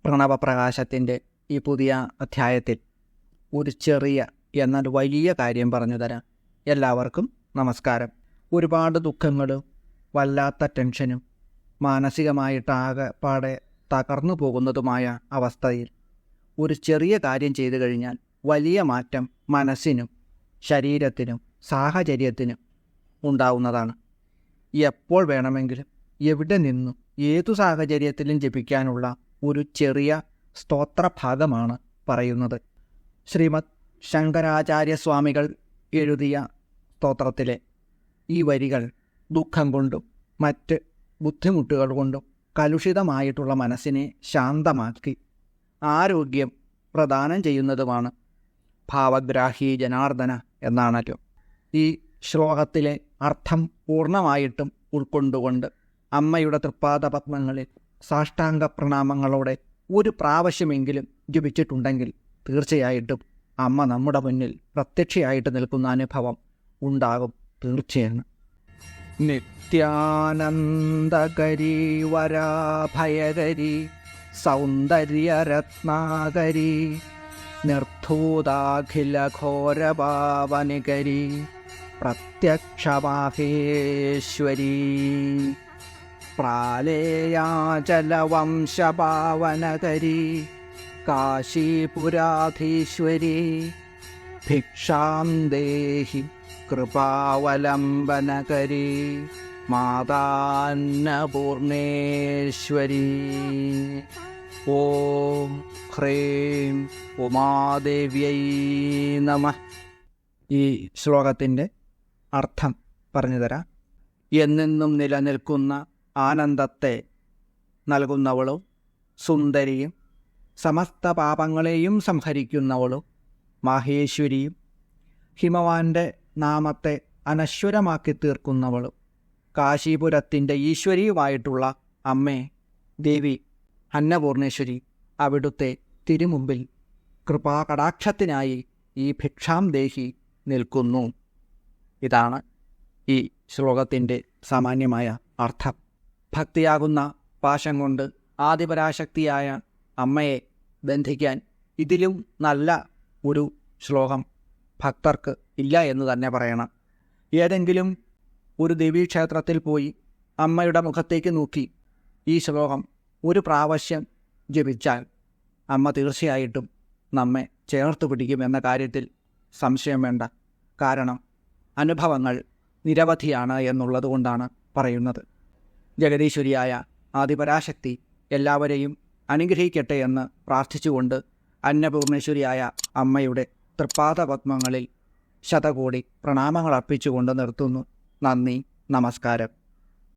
പ്രണവപ്രകാശത്തിൻ്റെ ഈ പുതിയ അധ്യായത്തിൽ ഒരു ചെറിയ എന്നാൽ വലിയ കാര്യം പറഞ്ഞു തരാം. എല്ലാവർക്കും നമസ്കാരം. ഒരുപാട് ദുഃഖങ്ങളും വല്ലാത്ത ടെൻഷനും മാനസികമായിട്ടാകെപ്പാടെ തകർന്നു പോകുന്നതുമായ അവസ്ഥയിൽ ഒരു ചെറിയ കാര്യം ചെയ്തു കഴിഞ്ഞാൽ വലിയ മാറ്റം മനസ്സിനും ശരീരത്തിനും സാഹചര്യത്തിനും ഉണ്ടാവുന്നതാണ്. എപ്പോൾ വേണമെങ്കിലും എവിടെ നിന്നും ഏതു സാഹചര്യത്തിലും ജപിക്കാനുള്ള ഒരു ചെറിയ സ്തോത്രഭാഗമാണ് പറയുന്നത്. ശ്രീമദ് ശങ്കരാചാര്യസ്വാമികൾ എഴുതിയ സ്തോത്രത്തിലെ ഈ വരികൾ ദുഃഖം കൊണ്ടും മറ്റ് ബുദ്ധിമുട്ടുകൾ കൊണ്ടും കലുഷിതമായിട്ടുള്ള മനസ്സിനെ ശാന്തമാക്കി ആരോഗ്യം പ്രദാനം ചെയ്യുന്നതുമാണ്. ഭാവഗ്രാഹി ജനാർദ്ദന എന്നാണല്ലോ ഈ ശ്ലോകത്തിലെ അർത്ഥം പൂർണ്ണമായിട്ടും ഉൾക്കൊണ്ടുകൊണ്ട് അമ്മയുടെ തൃപ്പാദപത്മങ്ങളിൽ സാഷ്ടാംഗ പ്രണാമങ്ങളോടെ ഒരു പ്രാവശ്യമെങ്കിലും ജപിച്ചിട്ടുണ്ടെങ്കിൽ തീർച്ചയായിട്ടും അമ്മ നമ്മുടെ മുന്നിൽ പ്രത്യക്ഷയായിട്ട് നിൽക്കുന്ന അനുഭവം ഉണ്ടാകും. തീർച്ചയാണ്. നിത്യാനന്ദകരി വരാഭയകരി സൗന്ദര്യരത്നാകരി നിർധൂതാഖില ഘോരപാവനികരി പ്രത്യക്ഷമാഹേശ്വരീ പ്രാലേയാചലവംശപാവനകരി കാശീപുരാധീശ്വരി ഭിക്ഷാം ദേഹി കൃപാവലംബനകരി മാതാന്നപൂർണേശ്വരി. ഓം ഹ്രീം ഉമാദേവ്യൈ നമഃ. ഈ ശ്ലോകത്തിൻ്റെ അർത്ഥം പറഞ്ഞു തരാം. എന്നെന്നും നിലനിൽക്കുന്ന ആനന്ദത്തെ നൽകുന്നവളും സുന്ദരിയും സമസ്ത പാപങ്ങളെയും സംഹരിക്കുന്നവളും മാഹേശ്വരിയും ഹിമവാന്റെ നാമത്തെ അനശ്വരമാക്കി തീർക്കുന്നവളും കാശീപുരത്തിൻ്റെ ഈശ്വരിയുമായിട്ടുള്ള അമ്മേ ദേവി അന്നപൂർണേശ്വരി അവിടുത്തെ തിരുമുമ്പിൽ കൃപാകടാക്ഷത്തിനായി ഈ ഭിക്ഷാം ദേഹി നിൽക്കുന്നു. ഇതാണ് ഈ ശ്ലോകത്തിൻ്റെ സാമാന്യമായ അർത്ഥം. ഭക്തിയാകുന്ന പാശം കൊണ്ട് ആദിപരാശക്തിയായ അമ്മയെ ബന്ധിക്കാൻ ഇതിലും നല്ല ഒരു ശ്ലോകം ഭക്തർക്ക് ഇല്ല എന്ന് തന്നെ പറയണം. ഏതെങ്കിലും ഒരു ദേവീക്ഷേത്രത്തിൽ പോയി അമ്മയുടെ മുഖത്തേക്ക് നോക്കി ഈ ശ്ലോകം ഒരു പ്രാവശ്യം ജപിച്ചാൽ അമ്മ തീർച്ചയായിട്ടും നമ്മെ ചേർത്ത് പിടിക്കുമെന്ന കാര്യത്തിൽ സംശയം വേണ്ട. കാരണം അനുഭവങ്ങൾ നിരവധിയാണ് എന്നുള്ളത് കൊണ്ടാണ് പറയുന്നത്. ജഗദീശ്വരിയായ ആദിപരാശക്തി എല്ലാവരെയും അനുഗ്രഹിക്കട്ടെ എന്ന് പ്രാർത്ഥിച്ചുകൊണ്ട് അന്നപൂർണേശ്വരിയായ അമ്മയുടെ തൃപ്പാദപത്മങ്ങളിൽ ശതകോടി പ്രണാമങ്ങൾ അർപ്പിച്ചുകൊണ്ട് നിർത്തുന്നു. നന്ദി, നമസ്കാരം.